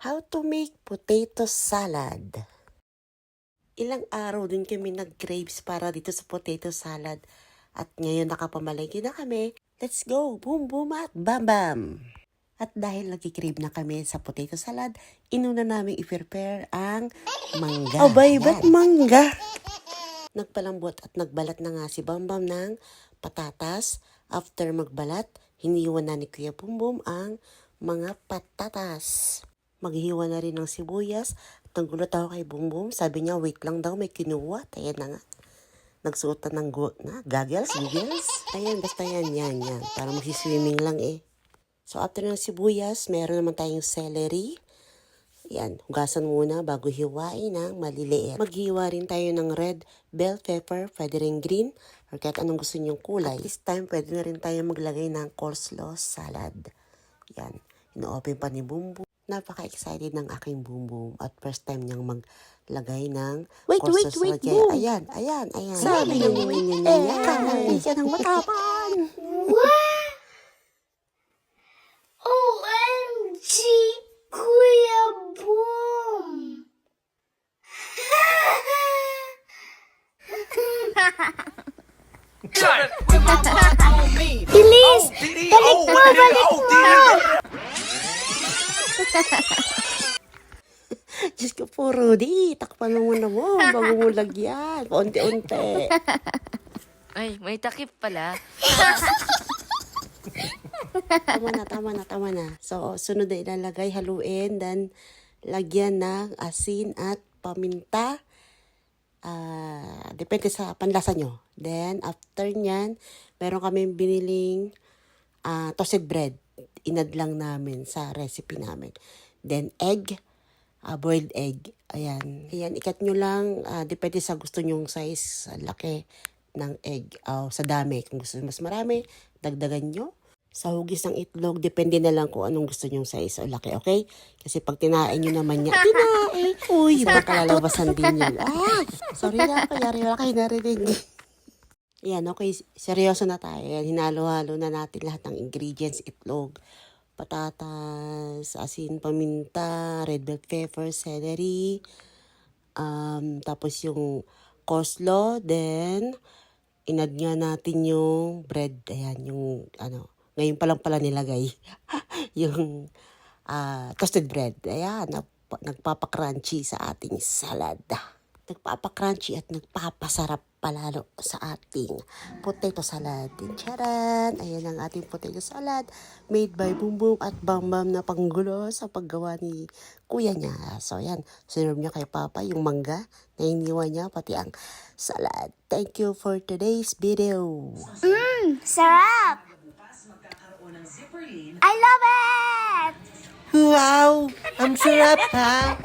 How to make potato salad. Ilang araw din kami nag-craves para dito sa potato salad. At ngayon nakapamalengke na kami. Let's go! Boom, boom at bam, bam! At dahil nag-crave na kami sa potato salad, inuna namin i-prepare ang mangga. Abay, ba't mangga? Nagpalambot at nagbalat na nga si Bambam ng patatas. After magbalat, hiniwan na ni Kuya Bumbum ang mga patatas. Maghiwa na rin ng sibuyas. At nagulat ako kay Bumbum. Sabi niya, wait lang daw, may kinuha. Ayan na nga. Nagsuot na ng goggles. Ayan, basta yan. Para magsiswimming lang eh. So, after ng sibuyas, meron naman tayong celery. Yan, hugasan muna bago hiwain ng maliliit. Maghiwa rin tayo ng red bell pepper, pwede rin green, or kahit anong gusto niyong kulay. At this time, pwede na rin tayo maglagay ng coleslaw salad. Yan, ino-open pa ni Bumbum. Napaka-excited ng aking Bumbum at first time niyang maglagay ng coleslaw salad. Boom! Ayan. Sabi niyo, Hindi ka nang matapang. OMG, Kuya Boom! Bilis! Balik mo! Diyos ko po, Rudy. Takpan mo muna mo bago mo lagyan. Paunti-unti. Ay, may takip pala. Tama na. So, sunod na ilalagay, haluin, then lagyan ng asin at paminta. Depende sa panlasa nyo. Then, after nyan, meron kami biniling toasted bread. Inad lang namin sa recipe namin. Then, egg, boiled egg. Ayan, ikat nyo lang. Depende sa gusto nyong size, sa laki ng egg. Sa dami. Kung gusto mas marami, dagdagan nyo. Sa hugis ng itlog, depende na lang kung anong gusto nyong size o laki, okay? Kasi pag tinain nyo naman niya, uy, baka lalabasan din yun. Sorry na, kayari wala kayo narinig. Yan, okay, seryoso na tayo. Yan, hinalo-halo na natin lahat ng ingredients, itlog, patatas, asin, paminta, red bell pepper, celery, tapos yung coleslaw, then inad nga natin yung bread, ayan, yung ngayon pa lang pala nilagay yung toasted bread. Ayan, nagpapakrunchy sa ating salad. Nagpapakrunchy at nagpapasarap palalo sa ating potato salad. Charan! Ayan ang ating potato salad made by Bumbum at Bambam na panggulo sa paggawa ni kuya niya. So, ayan, sinurb niya kay Papa yung mangga na iniwan niya, pati ang salad. Thank you for today's video. Sarap! I love it! Wow! Ang sarap ha!